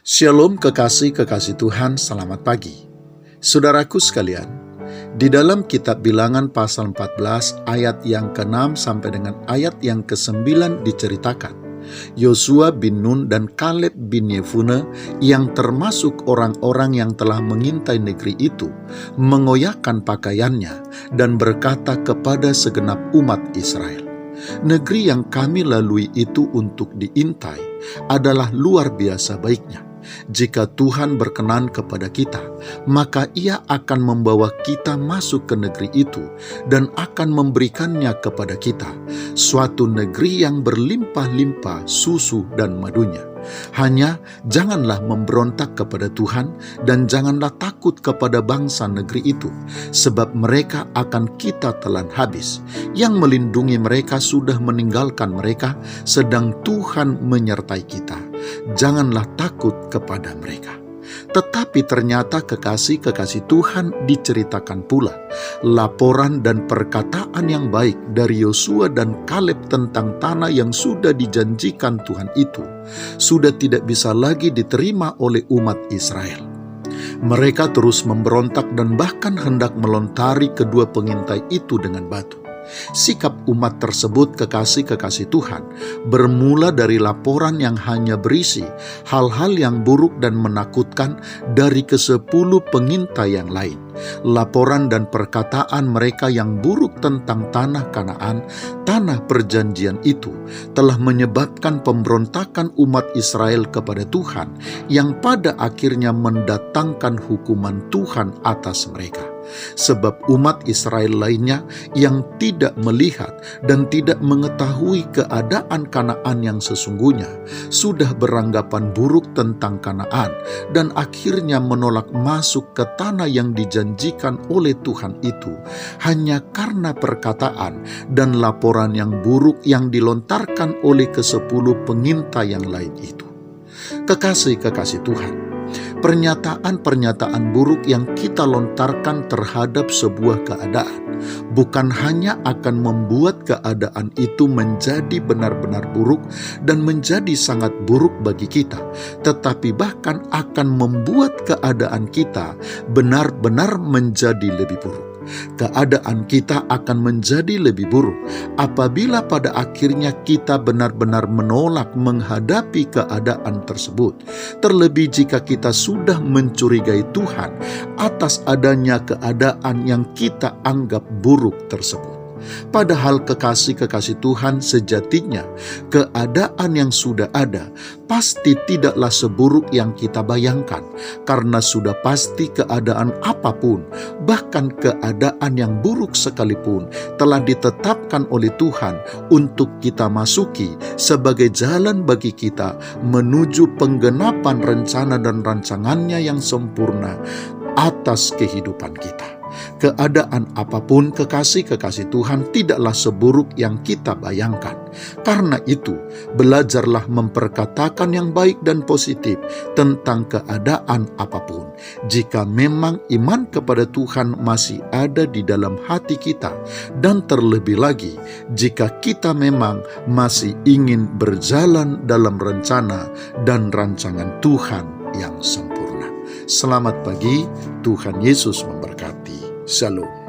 Shalom kekasih-kekasih Tuhan, selamat pagi. Saudaraku sekalian, di dalam kitab Bilangan pasal 14 ayat yang ke-6 sampai dengan ayat yang ke-9 diceritakan, Yosua bin Nun dan Kaleb bin Yefune yang termasuk orang-orang yang telah mengintai negeri itu, mengoyakkan pakaiannya dan berkata kepada segenap umat Israel, "Negeri yang kami lalui itu untuk diintai adalah luar biasa baiknya. Jika Tuhan berkenan kepada kita, maka Ia akan membawa kita masuk ke negeri itu dan akan memberikannya kepada kita, suatu negeri yang berlimpah-limpah susu dan madunya. Hanya janganlah memberontak kepada Tuhan dan janganlah takut kepada bangsa negeri itu, sebab mereka akan kita telan habis. Yang melindungi mereka sudah meninggalkan mereka, sedang Tuhan menyertai kita. Janganlah takut kepada mereka." Tetapi ternyata kekasih-kekasih Tuhan diceritakan pula laporan dan perkataan yang baik dari Yosua dan Kaleb tentang tanah yang sudah dijanjikan Tuhan itu sudah tidak bisa lagi diterima oleh umat Israel. Mereka terus memberontak dan bahkan hendak melontari kedua pengintai itu dengan batu. Sikap umat tersebut, kekasih-kekasih Tuhan, bermula dari laporan yang hanya berisi hal-hal yang buruk dan menakutkan dari ke-10 pengintai yang lain. Laporan dan perkataan mereka yang buruk tentang tanah Kanaan, tanah perjanjian itu, telah menyebabkan pemberontakan umat Israel kepada Tuhan yang pada akhirnya mendatangkan hukuman Tuhan atas mereka. Sebab umat Israel lainnya yang tidak melihat dan tidak mengetahui keadaan Kanaan yang sesungguhnya sudah beranggapan buruk tentang Kanaan dan akhirnya menolak masuk ke tanah yang dijanjikan oleh Tuhan itu hanya karena perkataan dan laporan yang buruk yang dilontarkan oleh ke-10 pengintai yang lain itu. Kekasih-kekasih Tuhan, pernyataan-pernyataan buruk yang kita lontarkan terhadap sebuah keadaan bukan hanya akan membuat keadaan itu menjadi benar-benar buruk dan menjadi sangat buruk bagi kita, tetapi bahkan akan membuat keadaan kita benar-benar menjadi lebih buruk. Keadaan kita akan menjadi lebih buruk apabila pada akhirnya kita benar-benar menolak menghadapi keadaan tersebut. Terlebih jika kita sudah mencurigai Tuhan atas adanya keadaan yang kita anggap buruk tersebut. Padahal kekasih-kekasih Tuhan, sejatinya keadaan yang sudah ada pasti tidaklah seburuk yang kita bayangkan, karena sudah pasti keadaan apapun, bahkan keadaan yang buruk sekalipun, telah ditetapkan oleh Tuhan untuk kita masuki sebagai jalan bagi kita menuju penggenapan rencana dan rancangannya yang sempurna atas kehidupan kita. Keadaan apapun, kekasih-kekasih Tuhan, tidaklah seburuk yang kita bayangkan. Karena itu, belajarlah memperkatakan yang baik dan positif tentang keadaan apapun. Jika memang iman kepada Tuhan masih ada di dalam hati kita, dan terlebih lagi, jika kita memang masih ingin berjalan dalam rencana dan rancangan Tuhan yang sempurna. Selamat pagi, Tuhan Yesus memberkati. Shalom.